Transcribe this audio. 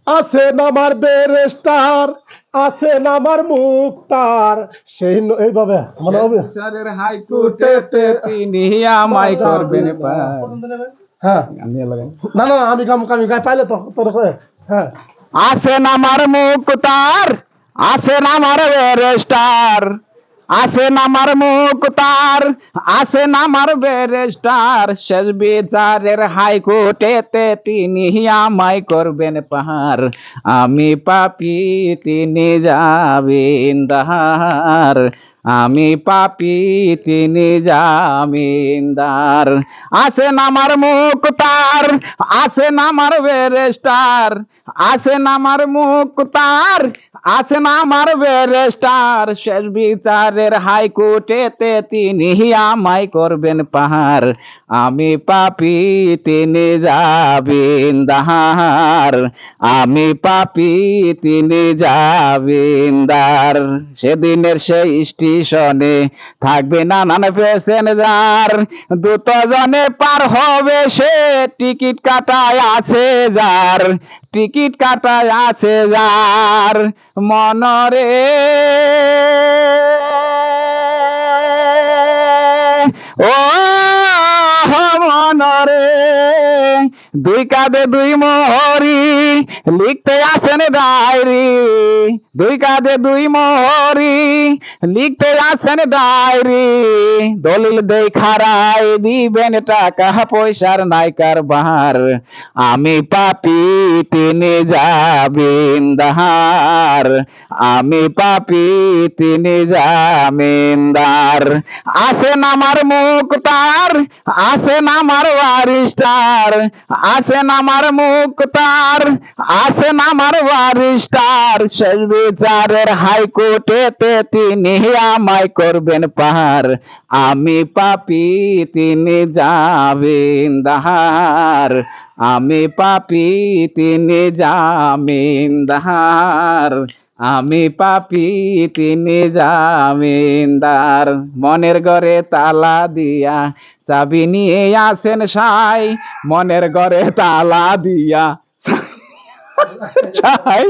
আছেন আমার বেরেস্টার, আছেন আমার মুক্তার, সেই এইভাবে মানে হবে। বিচারের হাইকোর্টেতে তিনি আমায় করবেন পার। হ্যাঁ আমি লাগাই। না না আমি আমি গাই পাইলে তো তোর কয়ে। হ্যাঁ আছেন আমার মুক্তার, আছেন আমার ব্যারিস্টার, আছেন আমার মুক্তার, আছেন আমার ব্যারিস্টার, শেষ বিচারের হাইকোর্টেতে তিনি আমায় করবেন পার। আমি পাপী তিনি জামিনদার, আমি পাপী তিনি জামিনদার। আছেন আমার মুক্তার, আছেন আমার ব্যারিস্টার, আছেন আমার মুক্তার, আছেন আমার ব্যারিস্টার, শেষ বিচারের হাইকোর্টেতে তিনি আমায় করবেন পার। আমি পাপী তিনি জামিনদার, আমি পাপী তিনি জামিনদার। সেদিনের সেই স্টেশনে থাকবে নানান প্যাসেঞ্জার, দুজনে পার হবে সে টিকিট কাটায় আছে যার, টিকিট কাটায় আছে যার। মনরে ও মনরে, দুই কাঁধে দুই মোহরি, লিখতে আসেন ডায়েরি, দুই কাঁধে দুই মোহরি, লিখতে আসেন ডায়েরি। দলিল দেই খারাই দিবেন টাকা পয়সার নাই কারবার। আমি পাপী তিনি জামিনদার, আমি পাপী তিনি জামিনদার। আছেন আমার মুক্তার, আছেন আমার ব্যারিস্টার, আছেন আমার মুক্তার, আছেন আমার ব্যারিস্টার, শেষ বিচারের হাইকোর্টেতে তিনি আমায় করবেন পার। আমি পাপী তিনি জামিনদার, আমি পাপী তিনি জামিনদার, আমি পাপী তিনি জামিনদার। মনের ঘরে তালা দিয়া চাবি নিয়ে আসেন সাই, মনের ঘরে তালা দিয়া সাই।